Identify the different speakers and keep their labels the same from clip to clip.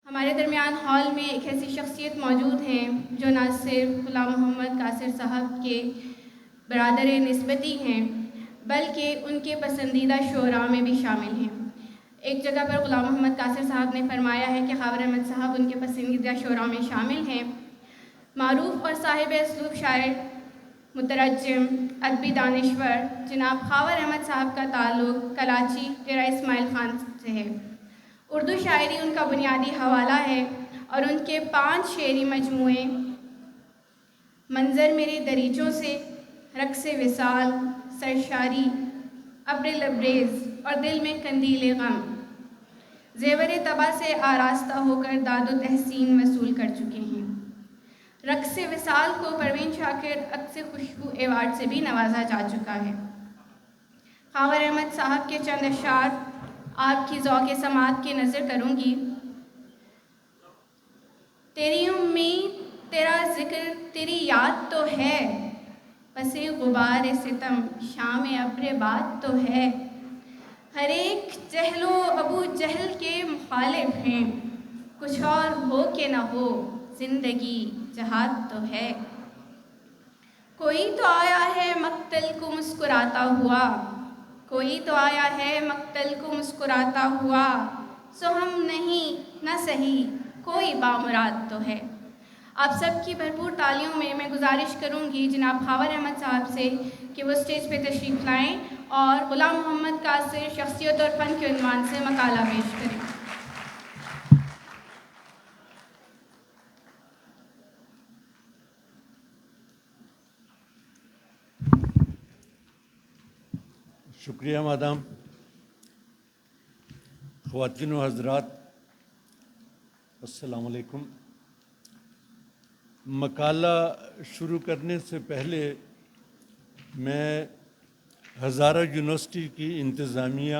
Speaker 1: ہمارے درمیان ہال میں ایک ایسی شخصیت موجود ہیں جو نہ صرف غلام محمد قاصر صاحب کے برادر نسبتی ہیں بلکہ ان کے پسندیدہ شعراء میں بھی شامل ہیں۔ ایک جگہ پر غلام محمد قاصر صاحب نے فرمایا ہے کہ خاور احمد صاحب ان کے پسندیدہ شعراء میں شامل ہیں۔ معروف اور صاحب اسلوب شاعر، مترجم، ادبی دانشور جناب خاور احمد صاحب کا تعلق کراچی ڈیرہ اسماعیل خان سے ہے۔ اردو شاعری ان کا بنیادی حوالہ ہے اور ان کے 5 شعری مجموعے منظر میرے دریچوں سے، رقص وصال، سرشاری، ابر لبریز اور دل میں قندیل غم زیور طبع سے آراستہ ہو کر داد و تحسین وصول کر چکے ہیں۔ رقص وصال کو پروین شاکر عکس خوشبو ایوارڈ سے بھی نوازا جا چکا ہے۔ خاور احمد صاحب کے چند اشعار آپ کی ذوق سماعت کی نظر کروں گی۔ تیری امید، تیرا ذکر، تیری یاد تو ہے، پس غبار ستم شام ابر باد تو ہے۔ ہر ایک جہل و ابو جہل کے مخالف ہیں، کچھ اور ہو کہ نہ ہو زندگی جہاد تو ہے۔ کوئی تو آیا ہے مقتل کو مسکراتا ہوا، کوئی تو آیا ہے مقتل کو مسکراتا ہوا، سو ہم نہیں نہ سہی کوئی بامراد تو ہے۔ آپ سب کی بھرپور تالیوں میں گزارش کروں گی جناب خاور احمد صاحب سے کہ وہ اسٹیج پہ تشریف لائیں اور غلام محمد قاصر شخصیت اور فن کے عنوان سے مقالہ پیش کریں۔
Speaker 2: شکریہ مادام۔ خواتین و حضرات، السلام علیکم۔ مقالہ شروع کرنے سے پہلے میں ہزارہ یونیورسٹی کی انتظامیہ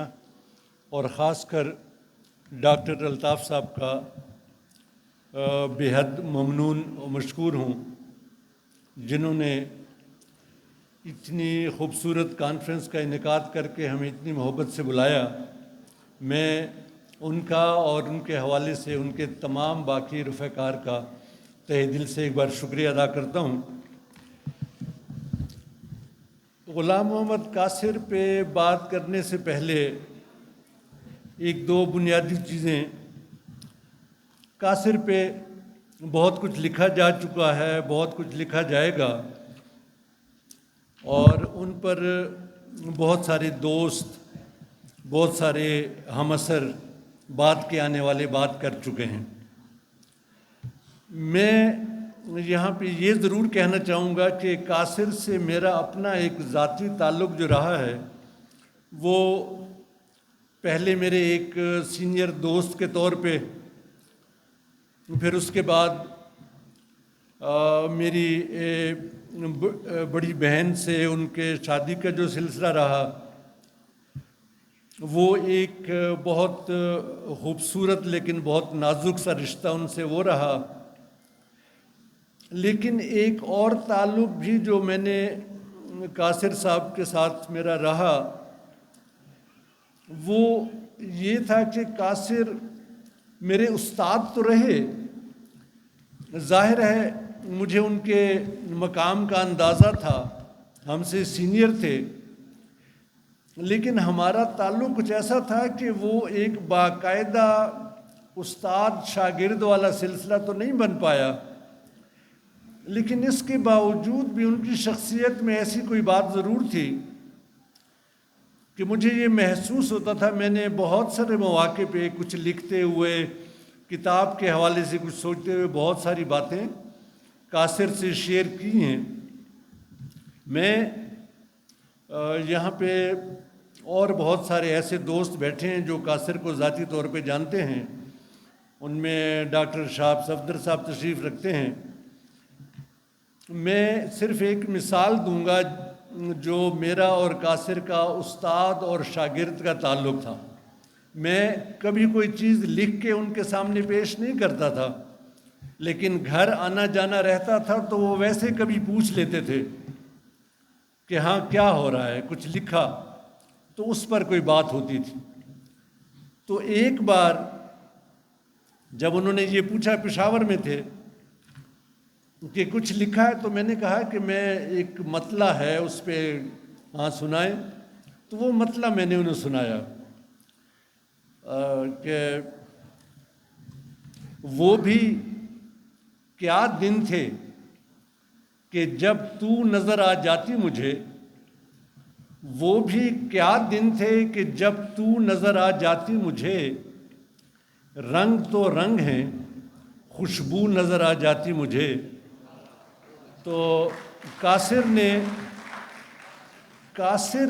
Speaker 2: اور خاص کر ڈاکٹر الطاف صاحب کا بے حد ممنون و مشکور ہوں، جنہوں نے اتنی خوبصورت کانفرنس کا انعقاد کر کے ہمیں اتنی محبت سے بلایا۔ میں ان کا اور ان کے حوالے سے ان کے تمام باقی رفقار کا تہہ دل سے ایک بار شکریہ ادا کرتا ہوں۔ غلام محمد قاصر پہ بات کرنے سے پہلے ایک دو بنیادی چیزیں۔ قاصر پہ بہت کچھ لکھا جا چکا ہے، بہت کچھ لکھا جائے گا، اور ان پر بہت سارے دوست، بہت سارے ہم اثر بات کے آنے والے بات کر چکے ہیں۔ میں یہاں پہ یہ ضرور کہنا چاہوں گا کہ قاصر سے میرا اپنا ایک ذاتی تعلق جو رہا ہے وہ پہلے میرے ایک سینئر دوست کے طور پہ، پھر اس کے بعد میری بڑی بہن سے ان کے شادی کا جو سلسلہ رہا، وہ ایک بہت خوبصورت لیکن بہت نازک سا رشتہ ان سے وہ رہا۔ لیکن ایک اور تعلق بھی جو میں نے قاصر صاحب کے ساتھ میرا رہا وہ یہ تھا کہ قاصر میرے استاد تو رہے، ظاہر ہے مجھے ان کے مقام کا اندازہ تھا، ہم سے سینئر تھے، لیکن ہمارا تعلق کچھ ایسا تھا کہ وہ ایک باقاعدہ استاد شاگرد والا سلسلہ تو نہیں بن پایا، لیکن اس کے باوجود بھی ان کی شخصیت میں ایسی کوئی بات ضرور تھی کہ مجھے یہ محسوس ہوتا تھا۔ میں نے بہت سارے مواقع پہ کچھ لکھتے ہوئے، کتاب کے حوالے سے کچھ سوچتے ہوئے بہت ساری باتیں قاصر سے شیئر کی ہیں۔ میں یہاں پہ اور بہت سارے ایسے دوست بیٹھے ہیں جو قاصر کو ذاتی طور پہ جانتے ہیں، ان میں ڈاکٹر شہاب صفدر صاحب تشریف رکھتے ہیں۔ میں صرف ایک مثال دوں گا جو میرا اور قاصر کا استاد اور شاگرد کا تعلق تھا۔ میں کبھی کوئی چیز لکھ کے ان کے سامنے پیش نہیں کرتا تھا، لیکن گھر آنا جانا رہتا تھا تو وہ ویسے کبھی پوچھ لیتے تھے کہ ہاں کیا ہو رہا ہے، کچھ لکھا، تو اس پر کوئی بات ہوتی تھی۔ تو ایک بار جب انہوں نے یہ پوچھا، پشاور میں تھے، کہ کچھ لکھا ہے، تو میں نے کہا کہ میں ایک مطلع ہے اس پہ ہاں سنائیں. تو وہ مطلع میں نے انہیں سنایا کہ وہ بھی کیا دن تھے کہ جب تو نظر آ جاتی مجھے، وہ بھی کیا دن تھے کہ جب تو نظر آ جاتی مجھے، رنگ تو رنگ ہیں، خوشبو نظر آ جاتی مجھے. تو قاصر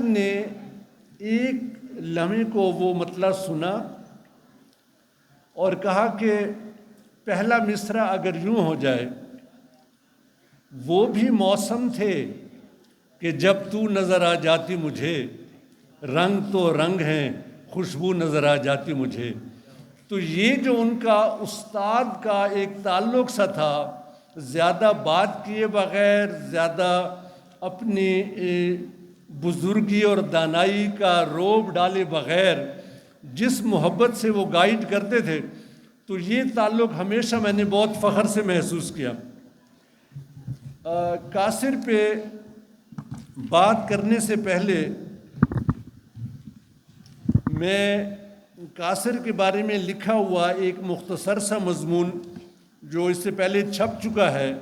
Speaker 2: نے ایک لمحے کو وہ مطلع سنا اور کہا کہ پہلا مصرع اگر یوں ہو جائے، وہ بھی موسم تھے کہ جب تو نظر آ جاتی مجھے، رنگ تو رنگ ہیں، خوشبو نظر آ جاتی مجھے. تو یہ جو ان کا استاد کا ایک تعلق سا تھا، زیادہ بات کیے بغیر، زیادہ اپنی بزرگی اور دانائی کا روب ڈالے بغیر جس محبت سے وہ گائیڈ کرتے تھے، تو یہ تعلق ہمیشہ میں نے بہت فخر سے محسوس کیا. قاصر پہ بات کرنے سے پہلے میں قاصر کے بارے میں لکھا ہوا ایک مختصر سا مضمون جو اس سے پہلے چھپ چکا ہے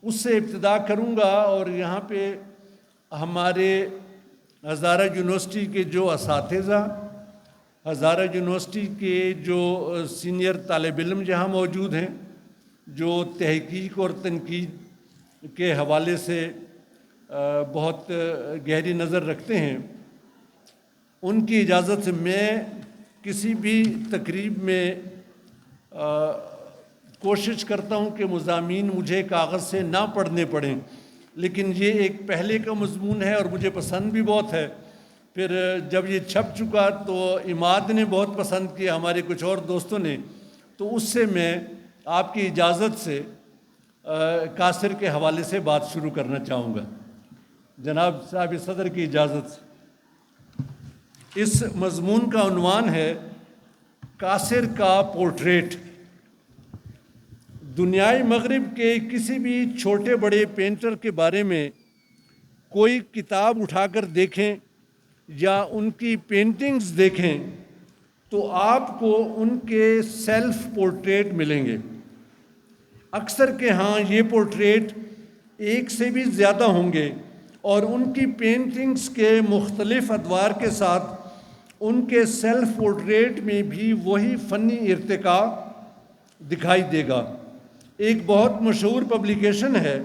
Speaker 2: اس سے ابتدا کروں گا. اور یہاں پہ ہمارے ہزارہ یونیورسٹی کے جو اساتذہ، ہزارہ یونیورسٹی کے جو سینئر طالب علم جہاں موجود ہیں، جو تحقیق اور تنقید کے حوالے سے بہت گہری نظر رکھتے ہیں، ان کی اجازت سے میں کسی بھی تقریب میں کوشش کرتا ہوں کہ مضامین مجھے کاغذ سے نہ پڑھنے پڑیں، لیکن یہ ایک پہلے کا مضمون ہے اور مجھے پسند بھی بہت ہے. پھر جب یہ چھپ چکا تو عماد نے بہت پسند کیا، ہمارے کچھ اور دوستوں نے، تو اس سے میں آپ کی اجازت سے قاصر کے حوالے سے بات شروع کرنا چاہوں گا، جناب صاحب صدر کی اجازت سے. اس مضمون کا عنوان ہے قاصر کا پورٹریٹ. دنیائے مغرب کے کسی بھی چھوٹے بڑے پینٹر کے بارے میں کوئی کتاب اٹھا کر دیکھیں یا ان کی پینٹنگز دیکھیں تو آپ کو ان کے سیلف پورٹریٹ ملیں گے. اکثر کے ہاں یہ پورٹریٹ ایک سے بھی زیادہ ہوں گے اور ان کی پینٹنگز کے مختلف ادوار کے ساتھ ان کے سیلف پورٹریٹ میں بھی وہی فنی ارتقاء دکھائی دے گا. ایک بہت مشہور پبلیکیشن ہے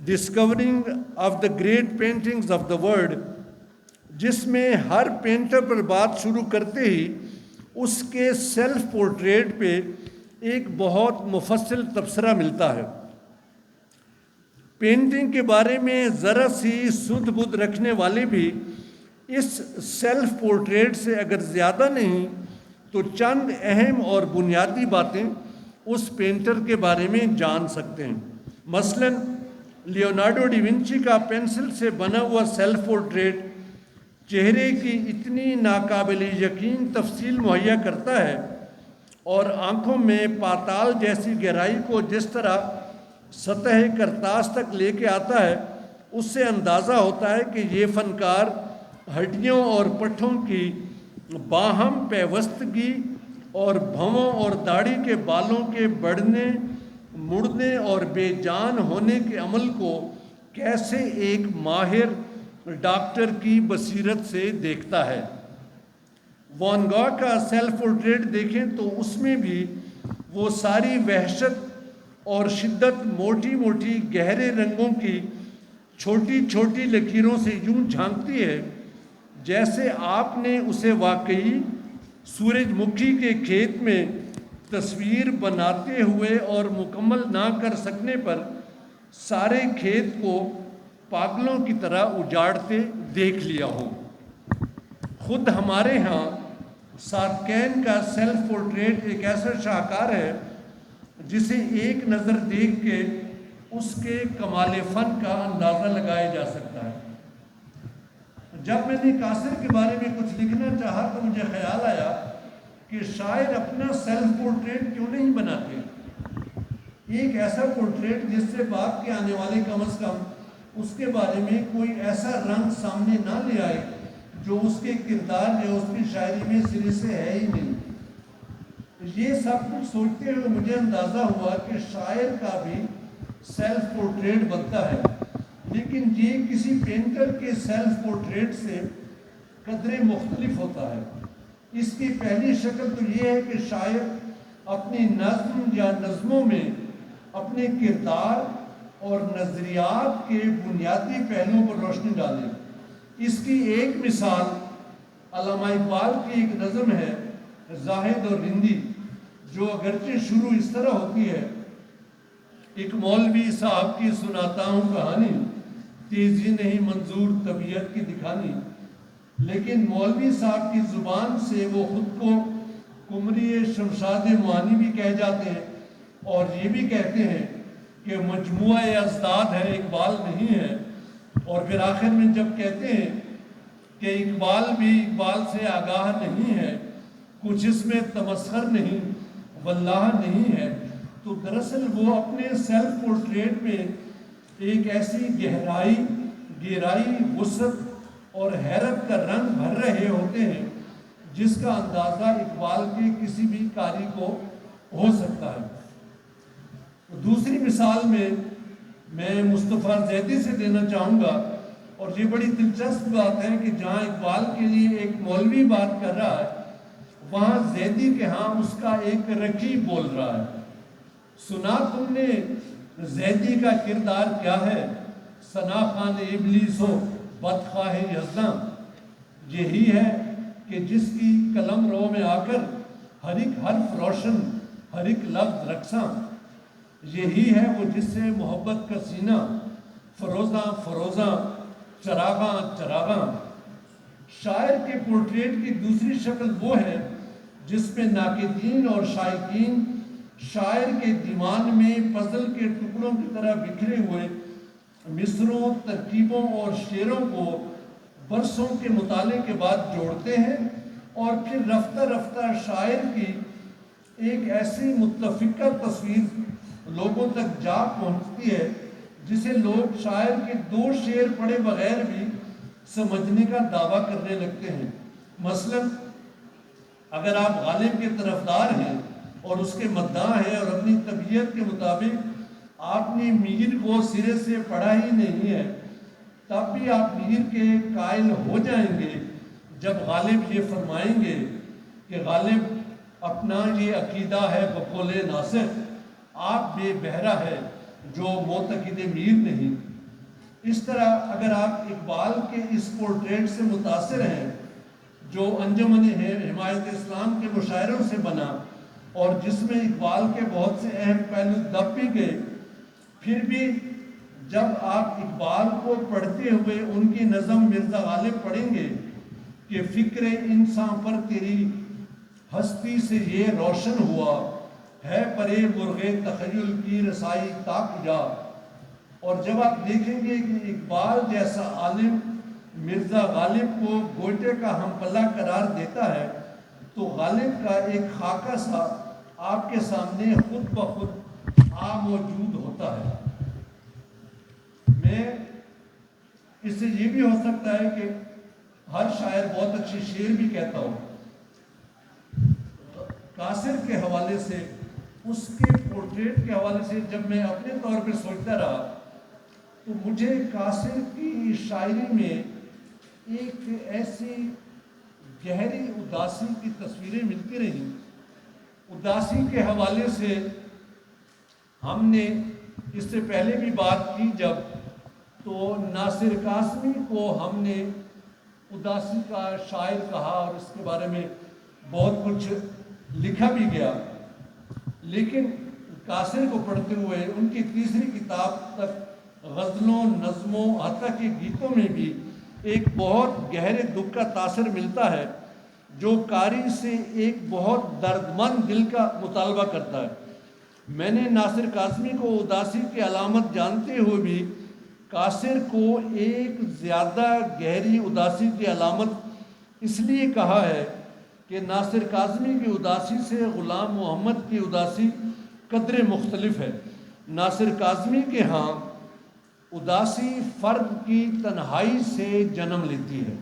Speaker 2: discovering of the great paintings of the world, جس میں ہر پینٹر پر بات شروع کرتے ہی اس کے سیلف پورٹریٹ پہ ایک بہت مفصل تبصرہ ملتا ہے. پینٹنگ کے بارے میں ذرا سی سدھ بدھ رکھنے والے بھی اس سیلف پورٹریٹ سے اگر زیادہ نہیں تو چند اہم اور بنیادی باتیں اس پینٹر کے بارے میں جان سکتے ہیں. مثلاً لیونارڈو ڈی ونچی کا پینسل سے بنا ہوا سیلف پورٹریٹ چہرے کی اتنی ناقابل یقین تفصیل مہیا کرتا ہے اور آنکھوں میں پاتال جیسی گہرائی کو جس طرح سطح کرتاس تک لے کے آتا ہے، اس سے اندازہ ہوتا ہے کہ یہ فنکار ہڈیوں اور پٹھوں کی باہم پیوستگی اور بھووں اور داڑھی کے بالوں کے بڑھنے، مڑنے اور بے جان ہونے کے عمل کو کیسے ایک ماہر ڈاکٹر کی بصیرت سے دیکھتا ہے. وان گوگ کا سیلف پورٹریٹ دیکھیں تو اس میں بھی وہ ساری وحشت اور شدت موٹی موٹی گہرے رنگوں کی چھوٹی چھوٹی لکیروں سے یوں جھانکتی ہے جیسے آپ نے اسے واقعی سورج مکھی کے کھیت میں تصویر بناتے ہوئے اور مکمل نہ کر سکنے پر سارے کھیت کو پاگلوں کی طرح اجاڑتے دیکھ لیا ہو. خود ہمارے ہاں ساتکین کا سیلف پورٹریٹ ایک ایسا شاہکار ہے جسے ایک نظر دیکھ کے اس کے کمال فن کا اندازہ لگایا جا سکتا ہے. جب میں نے قاصر کے بارے میں کچھ لکھنا چاہا تو مجھے خیال آیا کہ شاعر اپنا سیلف پورٹریٹ کیوں نہیں بناتے، ایک ایسا پورٹریٹ جس سے بعد کے آنے والے کم از کم اس کے بارے میں کوئی ایسا رنگ سامنے نہ لے آئے جو اس کے کردار یا اس کی شاعری میں سرے سے ہے ہی نہیں۔ یہ سب کچھ سوچتے ہوئے مجھے اندازہ ہوا کہ شاعر کا بھی سیلف پورٹریٹ بنتا ہے، لیکن یہ کسی پینٹر کے سیلف پورٹریٹ سے قدرے مختلف ہوتا ہے۔ اس کی پہلی شکل تو یہ ہے کہ شاعر اپنی نظم یا نظموں میں اپنے کردار اور نظریات کے بنیادی پہلوؤں پر روشنی ڈالے۔ اس کی ایک مثال علامہ اقبال کی ایک نظم ہے زاہد اور رندی، جو اگرچہ شروع اس طرح ہوتی ہے، ایک مولوی صاحب کی سناتا ہوں کہانی، تیزی نہیں منظور طبیعت کی دکھانی، لیکن مولوی صاحب کی زبان سے وہ خود کو قمری شمشاد معانی بھی کہہ جاتے ہیں اور یہ بھی کہتے ہیں کہ مجموعہ ازداد ہے، اقبال نہیں ہے، اور پھر آخر میں جب کہتے ہیں کہ اقبال بھی اقبال سے آگاہ نہیں ہے، کچھ اس میں تمسخر نہیں واللہ نہیں ہے، تو دراصل وہ اپنے سیلف پورٹریٹ میں ایک ایسی گہرائی، وسعت اور حیرت کا رنگ بھر رہے ہوتے ہیں جس کا اندازہ اقبال کے کسی بھی قاری کو ہو سکتا ہے۔ دوسری مثال میں مصطفیٰ زیدی سے دینا چاہوں گا، اور یہ بڑی دلچسپ بات ہے کہ جہاں اقبال کے لیے ایک مولوی بات کر رہا ہے، وہاں زیدی کے ہاں اس کا ایک رقیب بول رہا ہے۔ سنا تم نے زیدی کا کردار کیا ہے، ثنا خان ابلیس ہو بدخواہ یزداں، یہی ہے کہ جس کی قلم رو میں آ کر ہر ایک حرف روشن، ہر ایک لفظ رقصاں، یہی ہے وہ جس سے محبت کا سینہ فروزاں چراغاں۔ شاعر کے پورٹریٹ کی دوسری شکل وہ ہے جس میں ناقدین اور شائقین شاعر کے دیوان میں پزل کے ٹکڑوں کی طرح بکھرے ہوئے مصروں، ترکیبوں اور شعروں کو برسوں کے مطالعے کے بعد جوڑتے ہیں، اور پھر رفتہ رفتہ شاعر کی ایک ایسی متفقہ تصویر لوگوں تک جا پہنچتی ہے جسے لوگ شاعر کے 2 شعر پڑھے بغیر بھی سمجھنے کا دعویٰ کرنے لگتے ہیں۔ مثلا اگر آپ غالب کے طرفدار ہیں اور اس کے مداح ہیں اور اپنی طبیعت کے مطابق آپ نے میر کو سرے سے پڑھا ہی نہیں ہے، تب بھی آپ میر کے قائل ہو جائیں گے جب غالب یہ فرمائیں گے کہ غالب اپنا یہ عقیدہ ہے بقول ناصر، آپ بے بہرہ ہے جو معتقد میر نہیں۔ اس طرح اگر آپ اقبال کے اس پورٹریٹ سے متاثر ہیں جو انجمن حمایت اسلام کے مشاعروں سے بنا اور جس میں اقبال کے بہت سے اہم پہلو دب بھی گئے، پھر بھی جب آپ اقبال کو پڑھتے ہوئے ان کی نظم مرزا غالب پڑھیں گے کہ فکر انسان پر تیری ہستی سے یہ روشن ہوا ہے پرے مرغ تخیل کی رسائی تاک جا، اور جب آپ دیکھیں گے کہ اقبال جیسا عالم مرزا غالب کو گوئٹے کا ہم پلہ قرار دیتا ہے، تو غالب کا ایک خاکہ سا آپ کے سامنے خود بخود موجود ہوتا ہے۔ میں اس سے یہ بھی ہو سکتا ہے کہ ہر شاعر بہت اچھے شعر بھی کہتا ہوں، قاصر کے حوالے سے، اس کے پورٹریٹ کے حوالے سے جب میں اپنے طور پہ سوچتا رہا تو مجھے قاصر کی شاعری میں ایک ایسی گہری اداسی کی تصویریں ملتی رہیں۔ اداسی کے حوالے سے ہم نے اس سے پہلے بھی بات کی جب، تو ناصر قاسمی کو ہم نے اداسی کا شاعر کہا اور اس کے بارے میں بہت کچھ لکھا بھی گیا، لیکن قاصر کو پڑھتے ہوئے ان کی تیسری کتاب تک غزلوں، نظموں، حتیٰ کہ گیتوں میں بھی ایک بہت گہرے دکھ کا تاثر ملتا ہے جو قاری سے ایک بہت دردمند دل کا مطالبہ کرتا ہے۔ میں نے ناصر قاسمی کو اداسی کی علامت جانتے ہوئے بھی قاصر کو ایک زیادہ گہری اداسی کی علامت اس لیے کہا ہے کہ ناصر کاظمی کی اداسی سے غلام محمد کی اداسی قدرے مختلف ہے۔ ناصر کاظمی کے ہاں اداسی فرد کی تنہائی سے جنم لیتی ہے،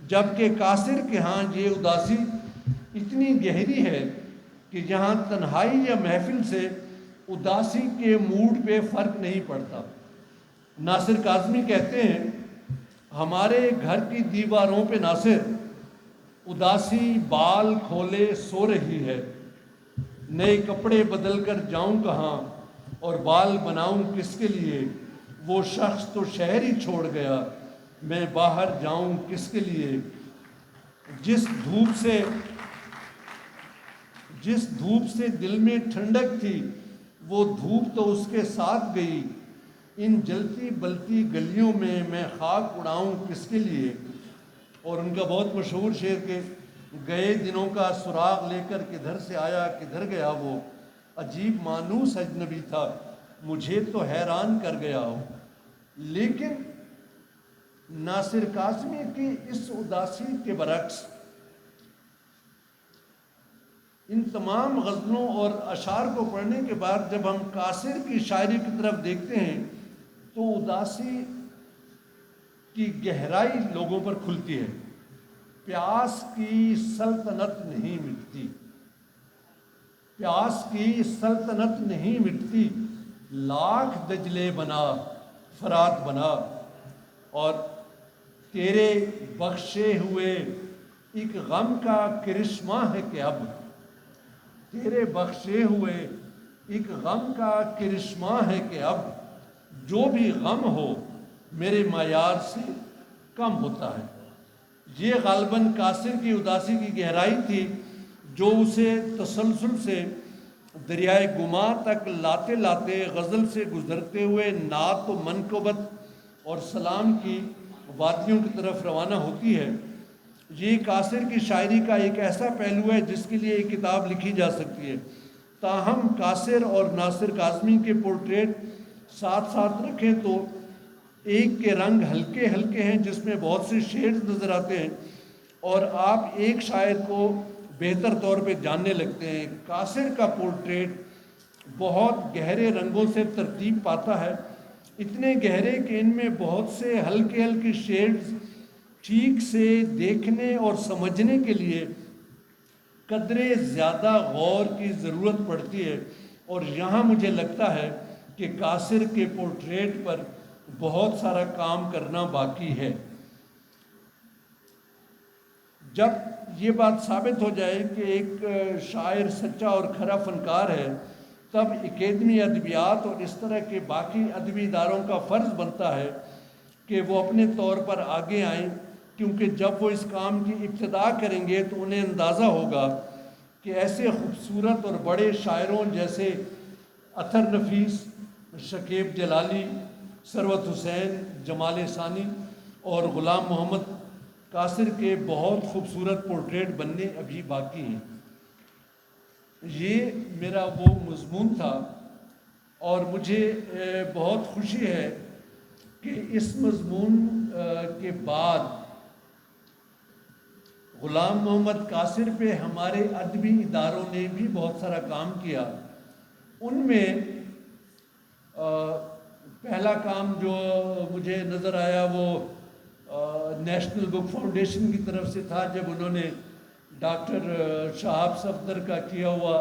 Speaker 2: جبکہ قاصر کے ہاں یہ اداسی اتنی گہری ہے کہ جہاں تنہائی یا محفل سے اداسی کے موڈ پہ فرق نہیں پڑتا۔ ناصر کاظمی کہتے ہیں، ہمارے گھر کی دیواروں پہ ناصر اداسی بال کھولے سو رہی ہے، نئے کپڑے بدل کر جاؤں کہاں اور بال بناؤں کس کے لیے، وہ شخص تو شہر ہی چھوڑ گیا، میں باہر جاؤں کس کے لیے، جس دھوپ سے دل میں ٹھنڈک تھی وہ دھوپ تو اس کے ساتھ گئی، ان جلتی بلتی گلیوں میں میں خاک اڑاؤں کس کے لیے۔ اور ان کا بہت مشہور شعر کہ گئے دنوں کا سراغ لے کر کدھر سے آیا کدھر گیا، وہ عجیب مانوس اجنبی تھا مجھے تو حیران کر گیا ہو۔ لیکن ناصر کاظمی کی اس اداسی کے برعکس ان تمام غزلوں اور اشعار کو پڑھنے کے بعد جب ہم قاصر کی شاعری کی طرف دیکھتے ہیں تو اداسی کی گہرائی لوگوں پر کھلتی ہے۔ پیاس کی سلطنت نہیں مٹتی، پیاس کی سلطنت نہیں مٹتی، لاکھ دجلے بنا فرات بنا، اور تیرے بخشے ہوئے ایک غم کا کرشمہ ہے کہ اب، تیرے بخشے ہوئے ایک غم کا کرشمہ ہے کہ اب، جو بھی غم ہو میرے معیار سے کم ہوتا ہے۔ یہ غالباً قاصر کی اداسی کی گہرائی تھی جو اسے تسلسل سے دریائے گما تک لاتے لاتے غزل سے گزرتے ہوئے نعت و منقبت اور سلام کی وادیوں کی طرف روانہ ہوتی ہے۔ یہ قاصر کی شاعری کا ایک ایسا پہلو ہے جس کے لیے ایک کتاب لکھی جا سکتی ہے۔ تاہم قاصر اور ناصر کاظمی کے پورٹریٹ ساتھ ساتھ رکھیں تو ایک کے رنگ ہلکے ہلکے ہیں جس میں بہت سے شیڈز نظر آتے ہیں اور آپ ایک شاعر کو بہتر طور پہ جاننے لگتے ہیں۔ قاصر کا پورٹریٹ بہت گہرے رنگوں سے ترتیب پاتا ہے، اتنے گہرے کہ ان میں بہت سے ہلکے ہلکے شیڈز ٹھیک سے دیکھنے اور سمجھنے کے لیے قدرے زیادہ غور کی ضرورت پڑتی ہے، اور یہاں مجھے لگتا ہے کہ قاصر کے پورٹریٹ پر بہت سارا کام کرنا باقی ہے۔ جب یہ بات ثابت ہو جائے کہ ایک شاعر سچا اور کھرا فنکار ہے تب اکیڈمی ادبیات اور اس طرح کے باقی ادبی اداروں کا فرض بنتا ہے کہ وہ اپنے طور پر آگے آئیں، کیونکہ جب وہ اس کام کی ابتدا کریں گے تو انہیں اندازہ ہوگا کہ ایسے خوبصورت اور بڑے شاعروں جیسے اطہر نفیس، شکیب جلالی، ثروت حسین، جمال ثانی اور غلام محمد قاصر کے بہت خوبصورت پورٹریٹ بننے ابھی باقی ہیں۔ یہ میرا وہ مضمون تھا اور مجھے بہت خوشی ہے کہ اس مضمون کے بعد غلام محمد قاصر پہ ہمارے ادبی اداروں نے بھی بہت سارا کام کیا۔ ان میں پہلا کام جو مجھے نظر آیا وہ نیشنل بک فاؤنڈیشن کی طرف سے تھا، جب انہوں نے ڈاکٹر شہاب صفدر کا کیا ہوا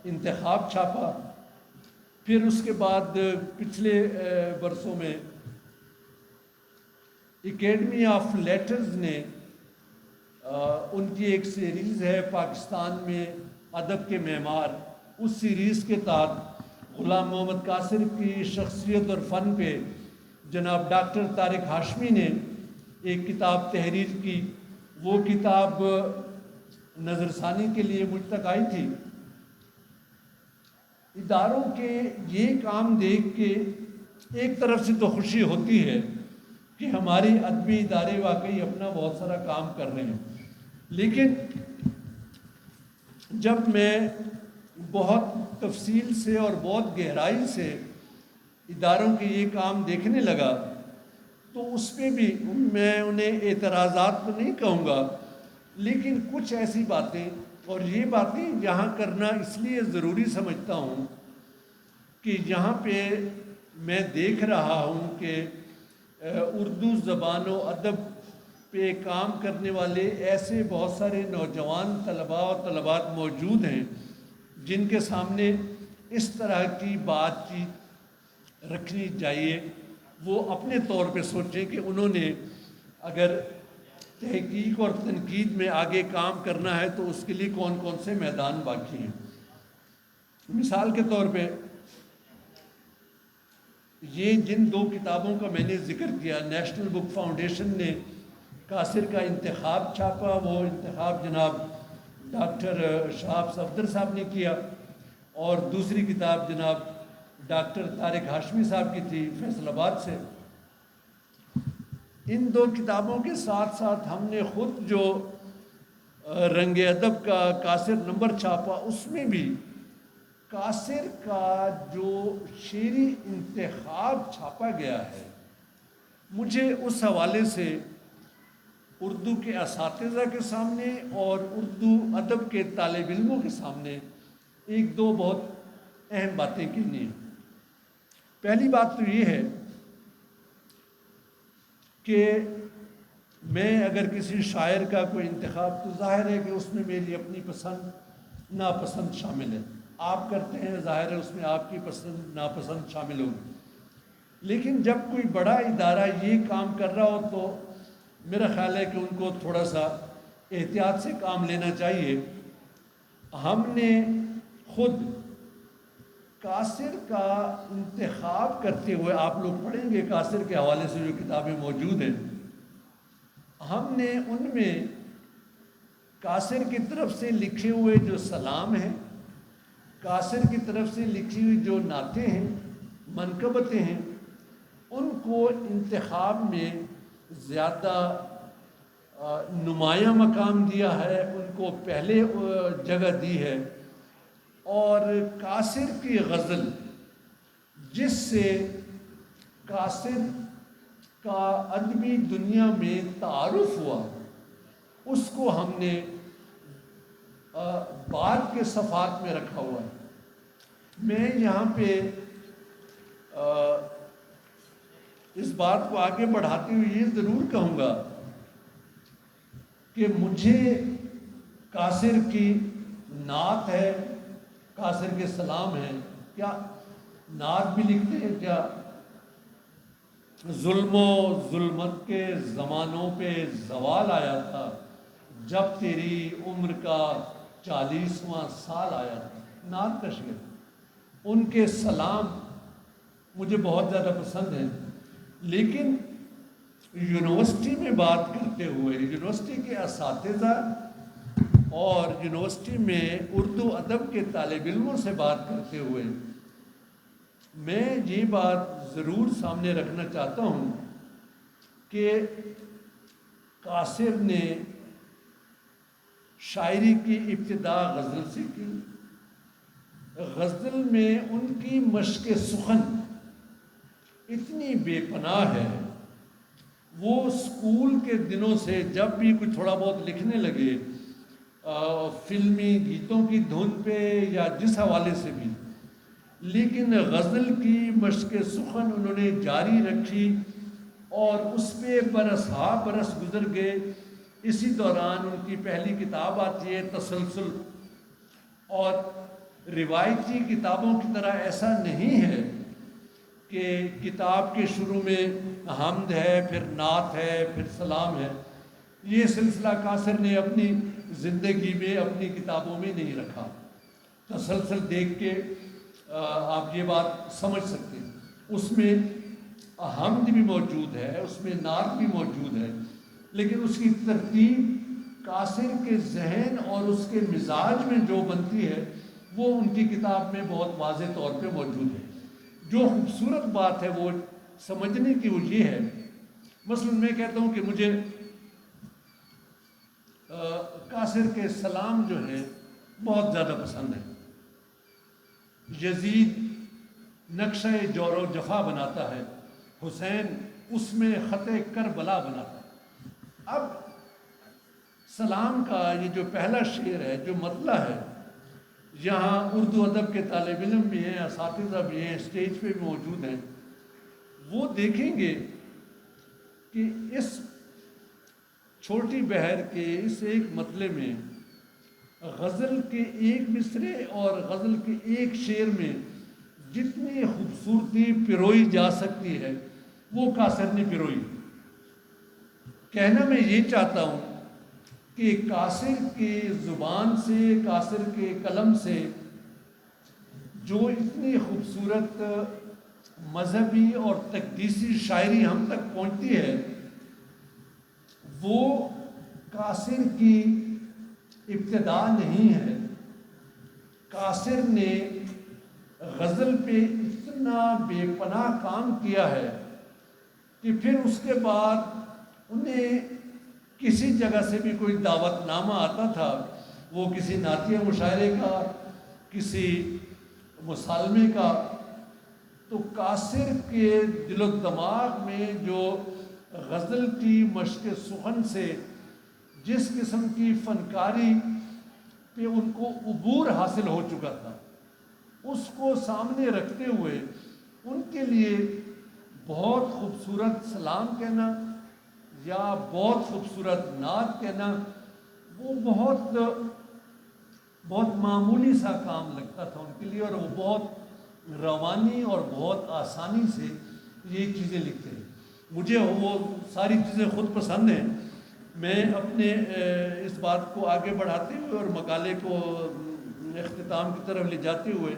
Speaker 2: انتخاب چھاپا۔ پھر اس کے بعد پچھلے برسوں میں اکیڈمی آف لیٹرز نے ان کی ایک سیریز ہے پاکستان میں ادب کے معمار، اس سیریز کے تحت غلام محمد قاصر کی شخصیت اور فن پہ جناب ڈاکٹر طارق ہاشمی نے ایک کتاب تحریر کی۔ وہ کتاب نظر ثانی کے لیے مجھ تک آئی تھی۔ اداروں کے یہ کام دیکھ کے ایک طرف سے تو خوشی ہوتی ہے کہ ہماری ادبی ادارے واقعی اپنا بہت سارا کام کر رہے ہیں، لیکن جب میں بہت تفصیل سے اور بہت گہرائی سے اداروں کے یہ کام دیکھنے لگا تو اس پہ بھی میں انہیں اعتراضات تو نہیں کہوں گا، لیکن کچھ ایسی باتیں، اور یہ باتیں یہاں کرنا اس لیے ضروری سمجھتا ہوں کہ یہاں پہ میں دیکھ رہا ہوں کہ اردو زبان و ادب پہ کام کرنے والے ایسے بہت سارے نوجوان طلباء اور طلبات موجود ہیں جن کے سامنے اس طرح کی بات چیت رکھنی چاہیے. وہ اپنے طور پہ سوچیں کہ انہوں نے اگر تحقیق اور تنقید میں آگے کام کرنا ہے تو اس کے لیے کون کون سے میدان باقی ہیں. مثال کے طور پہ یہ جن 2 کتابوں کا میں نے ذکر کیا، نیشنل بک فاؤنڈیشن نے قاصر کا انتخاب چھاپا، وہ انتخاب جناب ڈاکٹر شہاب صفدر صاحب نے کیا، اور دوسری کتاب جناب ڈاکٹر طارق ہاشمی صاحب کی تھی فیصل آباد سے. ان 2 کتابوں کے ساتھ ساتھ ہم نے خود جو رنگ ادب کا قاصر نمبر چھاپا، اس میں بھی قاصر کا جو شعری انتخاب چھاپا گیا ہے، مجھے اس حوالے سے اردو کے اساتذہ کے سامنے اور اردو ادب کے طالب علموں کے سامنے 1-2 بہت اہم باتیں کہنی ہیں. پہلی بات تو یہ ہے کہ میں اگر کسی شاعر کا کوئی انتخاب، تو ظاہر ہے کہ اس میں میری اپنی پسند ناپسند شامل ہے. آپ کرتے ہیں، ظاہر ہے اس میں آپ کی پسند ناپسند شامل ہوگی. لیکن جب کوئی بڑا ادارہ یہ کام کر رہا ہو تو میرا خیال ہے کہ ان کو تھوڑا سا احتیاط سے کام لینا چاہیے. ہم نے خود قاصر کا انتخاب کرتے ہوئے، آپ لوگ پڑھیں گے قاصر کے حوالے سے جو کتابیں موجود ہیں، ہم نے ان میں قاصر کی طرف سے لکھے ہوئے جو سلام ہیں، قاصر کی طرف سے لکھی ہوئی جو نعتیں ہیں، منقبتیں ہیں، ان کو انتخاب میں زیادہ نمایاں مقام دیا ہے، ان کو پہلے جگہ دی ہے. اور قاصر کی غزل جس سے قاصر کا ادبی دنیا میں تعارف ہوا، اس کو ہم نے بعد کے صفحات میں رکھا ہوا ہے. میں یہاں پہ اس بات کو آگے بڑھاتے ہوئے یہ ضرور کہوں گا کہ مجھے قاصر کی نعت ہے، قاصر کے سلام ہیں، کیا نعت بھی لکھتے ہیں، کیا ظلم و ظلمت کے زمانوں پہ زوال آیا تھا، جب تیری عمر کا 40واں سال آیا تھا. نعت کا شعر. ان کے سلام مجھے بہت زیادہ پسند ہیں. لیکن یونیورسٹی میں بات کرتے ہوئے، یونیورسٹی کے اساتذہ اور یونیورسٹی میں اردو ادب کے طالب علموں سے بات کرتے ہوئے، میں یہ بات ضرور سامنے رکھنا چاہتا ہوں کہ قاصر نے شاعری کی ابتدا غزل سے کی. غزل میں ان کی مشق سخن اتنی بے پناہ ہے. وہ اسکول کے دنوں سے جب بھی کچھ تھوڑا بہت لکھنے لگے، فلمی گیتوں کی دھن پہ یا جس حوالے سے بھی، لیکن غزل کی مشق سخن انہوں نے جاری رکھی اور اس پہ برس ہا برس گزر گئے. اسی دوران ان کی پہلی کتاب آتی ہے تسلسل، اور روایتی کتابوں کی طرح ایسا نہیں ہے کہ کتاب کے شروع میں حمد ہے، پھر نعت ہے، پھر سلام ہے. یہ سلسلہ قاصر نے اپنی زندگی میں، اپنی کتابوں میں نہیں رکھا. تسلسل دیکھ کے آپ یہ بات سمجھ سکتے ہیں. اس میں حمد بھی موجود ہے، اس میں نعت بھی موجود ہے، لیکن اس کی ترتیب قاصر کے ذہن اور اس کے مزاج میں جو بنتی ہے وہ ان کی کتاب میں بہت واضح طور پہ موجود ہے. جو خوبصورت بات ہے وہ سمجھنے کی وہ یہ ہے، مثلا میں کہتا ہوں کہ مجھے قاصر کے سلام جو ہے بہت زیادہ پسند ہے. یزید نقشہ جور و جفا بناتا ہے، حسین اس میں خط کربلا بناتا ہے. اب سلام کا یہ جو پہلا شعر ہے، جو مطلع ہے، یہاں اردو ادب کے طالب علم بھی ہیں، اساتذہ بھی ہیں، اسٹیج پہ بھی موجود ہیں، وہ دیکھیں گے کہ اس چھوٹی بہر کے اس ایک مطلع میں غزل کے ایک مصرے اور غزل کے ایک شعر میں جتنی خوبصورتی پروئی جا سکتی ہے وہ قاصر نے پروئی۔ کہنا میں یہ چاہتا ہوں کہ قاصر کی زبان سے، قاصر کے قلم سے جو اتنی خوبصورت مذہبی اور تقدیسی شاعری ہم تک پہنچتی ہے، وہ قاصر کی ابتدا نہیں ہے۔ قاصر نے غزل پہ اتنا بے پناہ کام کیا ہے کہ پھر اس کے بعد انہیں کسی جگہ سے بھی کوئی دعوت نامہ آتا تھا، وہ کسی نعتیہ مشاعرے کا، کسی مسالمے کا، تو قاصر کے دل و دماغ میں جو غزل کی مشق سخن سے جس قسم کی فنکاری پہ ان کو عبور حاصل ہو چکا تھا، اس کو سامنے رکھتے ہوئے ان کے لیے بہت خوبصورت سلام کہنا یا بہت خوبصورت نعت کہنا وہ بہت معمولی سا کام لگتا تھا ان کے لیے، اور وہ بہت روانی اور بہت آسانی سے یہ چیزیں لکھتے ہیں۔ مجھے وہ ساری چیزیں خود پسند ہیں۔ میں اپنے اس بات کو آگے بڑھاتے ہوئے اور مقالے کو اختتام کی طرف لے جاتے ہوئے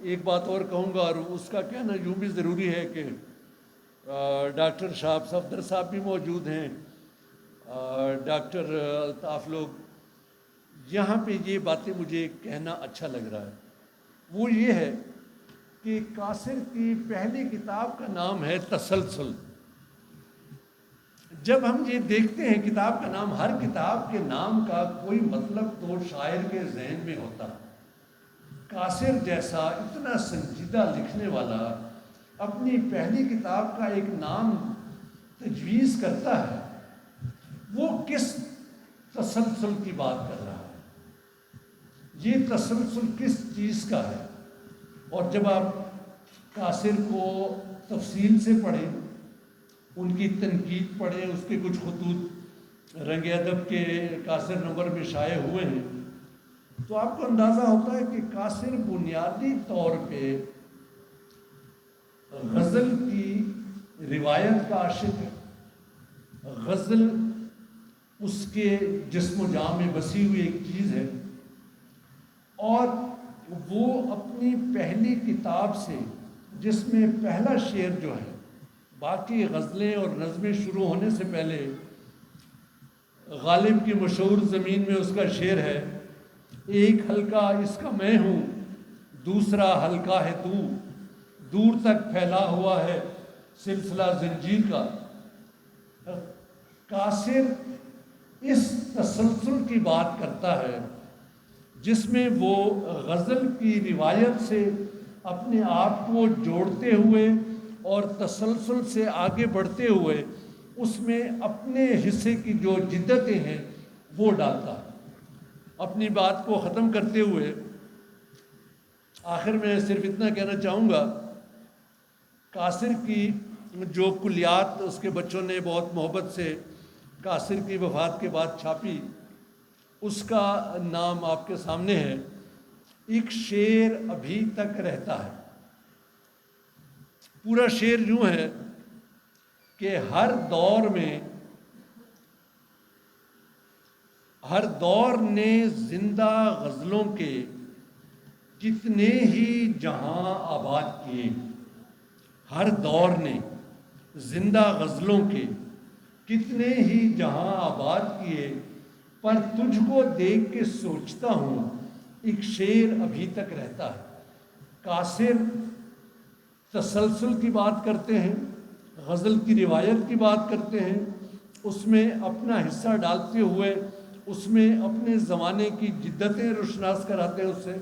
Speaker 2: ایک بات اور کہوں گا، اور اس کا کہنا یوں بھی ضروری ہے کہ ڈاکٹر شہاب صفدر صاحب بھی موجود ہیں، ڈاکٹر الطاف، لوگ یہاں پہ یہ باتیں مجھے کہنا اچھا لگ رہا ہے۔ وہ یہ ہے کہ قاصر کی پہلی کتاب کا نام ہے تسلسل۔ جب ہم یہ دیکھتے ہیں کتاب کا نام، ہر کتاب کے نام کا کوئی مطلب تو شاعر کے ذہن میں ہوتا ہے۔ قاصر جیسا اتنا سنجیدہ لکھنے والا اپنی پہلی کتاب کا ایک نام تجویز کرتا ہے، وہ کس تسلسل کی بات کر رہا ہے؟ یہ تسلسل کس چیز کا ہے؟ اور جب آپ قاصر کو تفصیل سے پڑھیں، ان کی تنقید پڑھیں، اس کے کچھ خطوط رنگ ادب کے قاصر نمبر میں شائع ہوئے ہیں، تو آپ کو اندازہ ہوتا ہے کہ قاصر بنیادی طور پہ غزل کی روایت کا عاشق ہے۔ غزل اس کے جسم و جاں میں بسی ہوئی ایک چیز ہے، اور وہ اپنی پہلی کتاب سے، جس میں پہلا شعر جو ہے، باقی غزلیں اور نظمیں شروع ہونے سے پہلے غالب کی مشہور زمین میں اس کا شعر ہے، ایک حلقہ اس کا میں ہوں، دوسرا حلقہ ہے تو، دور تک پھیلا ہوا ہے سلسلہ زنجیر کا۔ قاصر اس تسلسل کی بات کرتا ہے جس میں وہ غزل کی روایت سے اپنے آپ کو جوڑتے ہوئے اور تسلسل سے آگے بڑھتے ہوئے اس میں اپنے حصے کی جو جدتیں ہیں وہ ڈالتا ہے۔ اپنی بات کو ختم کرتے ہوئے آخر میں صرف اتنا کہنا چاہوں گا، قاصر کی جو کلیات اس کے بچوں نے بہت محبت سے قاصر کی وفات کے بعد چھاپی، اس کا نام آپ کے سامنے ہے، ایک شعر ابھی تک رہتا ہے۔ پورا شعر یوں ہے کہ ہر دور نے زندہ غزلوں کے کتنے ہی جہاں آباد کیے، ہر دور نے زندہ غزلوں کے کتنے ہی جہاں آباد کیے، پر تجھ کو دیکھ کے سوچتا ہوں ایک شعر ابھی تک رہتا ہے۔ قاصر تسلسل کی بات کرتے ہیں، غزل کی روایت کی بات کرتے ہیں، اس میں اپنا حصہ ڈالتے ہوئے اس میں اپنے زمانے کی جدتیں روشناس کراتے ہیں اس سے،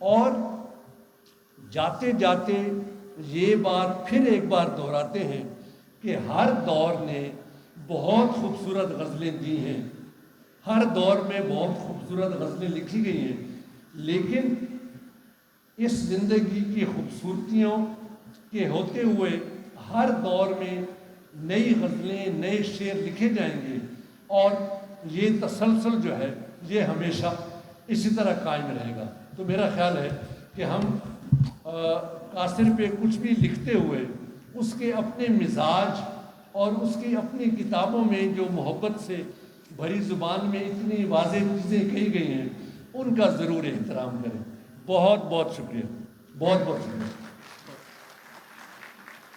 Speaker 2: اور جاتے جاتے یہ بات پھر ایک بار دہراتے ہیں کہ ہر دور نے بہت خوبصورت غزلیں دی ہیں، ہر دور میں بہت خوبصورت غزلیں لکھی گئی ہیں، لیکن اس زندگی کی خوبصورتیوں کے ہوتے ہوئے ہر دور میں نئی غزلیں، نئے شعر لکھے جائیں گے، اور یہ تسلسل جو ہے یہ ہمیشہ اسی طرح قائم رہے گا۔ تو میرا خیال ہے کہ ہم قاصر پہ کچھ بھی لکھتے ہوئے اس کے اپنے مزاج اور اس کی اپنی کتابوں میں جو محبت سے بھری زبان میں اتنی واضح چیزیں کہی گئی ہیں ان کا ضرور احترام کریں۔ بہت بہت شکریہ، بہت بہت شکریہ۔